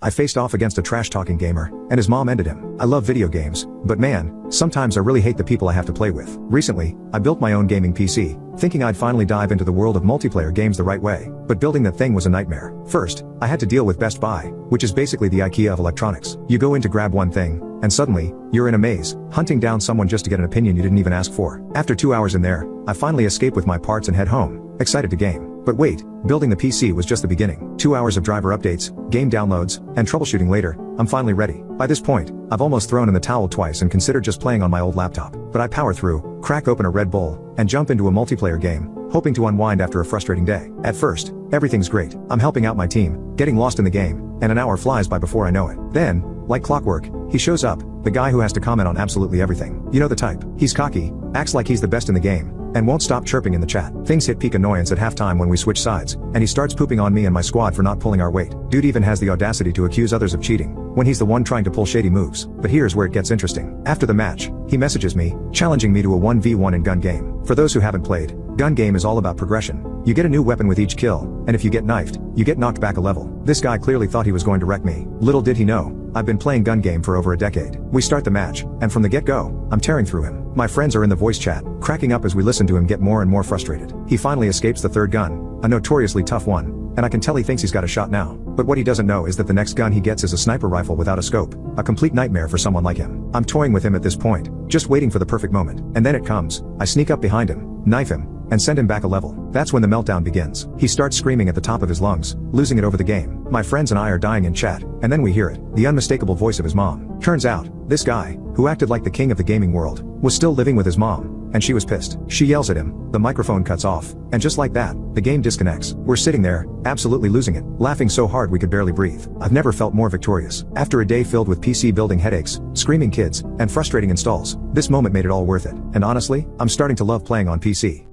I faced off against a trash-talking gamer, and his mom ended him. I love video games, but man, sometimes I really hate the people I have to play with. Recently, I built my own gaming PC, thinking I'd finally dive into the world of multiplayer games the right way, but building that thing was a nightmare. First, I had to deal with Best Buy, which is basically the IKEA of electronics. You go in to grab one thing, and suddenly, you're in a maze, hunting down someone just to get an opinion you didn't even ask for. After 2 hours in there, I finally escape with my parts and head home, excited to game. But wait, building the PC was just the beginning. 2 hours of driver updates, game downloads, and troubleshooting later, I'm finally ready. By this point, I've almost thrown in the towel twice and considered just playing on my old laptop. But I power through, crack open a Red Bull, and jump into a multiplayer game, hoping to unwind after a frustrating day. At first, everything's great. I'm helping out my team, getting lost in the game, and an hour flies by before I know it. Then, like clockwork, he shows up, the guy who has to comment on absolutely everything. You know the type. He's cocky, acts like he's the best in the game, and won't stop chirping in the chat. Things hit peak annoyance at halftime when we switch sides, and he starts pooping on me and my squad for not pulling our weight. Dude even has the audacity to accuse others of cheating, when he's the one trying to pull shady moves. But here's where it gets interesting. After the match, he messages me, challenging me to a 1v1 in gun game. For those who haven't played, gun game is all about progression. You get a new weapon with each kill, and if you get knifed, you get knocked back a level. This guy clearly thought he was going to wreck me. Little did he know, I've been playing gun game for over a decade. We start the match, and from the get-go, I'm tearing through him. My friends are in the voice chat, cracking up as we listen to him get more and more frustrated. He finally escapes the third gun, a notoriously tough one, and I can tell he thinks he's got a shot now. But what he doesn't know is that the next gun he gets is a sniper rifle without a scope, a complete nightmare for someone like him. I'm toying with him at this point, just waiting for the perfect moment. And then it comes. I sneak up behind him, knife him, and send him back a level. That's when the meltdown begins. He starts screaming at the top of his lungs, losing it over the game. My friends and I are dying in chat, and then we hear it, the unmistakable voice of his mom. Turns out, this guy, who acted like the king of the gaming world, was still living with his mom, and she was pissed. She yells at him, the microphone cuts off, and just like that, the game disconnects. We're sitting there, absolutely losing it, laughing so hard we could barely breathe. I've never felt more victorious. After a day filled with PC building headaches, screaming kids, and frustrating installs, this moment made it all worth it. And honestly, I'm starting to love playing on PC.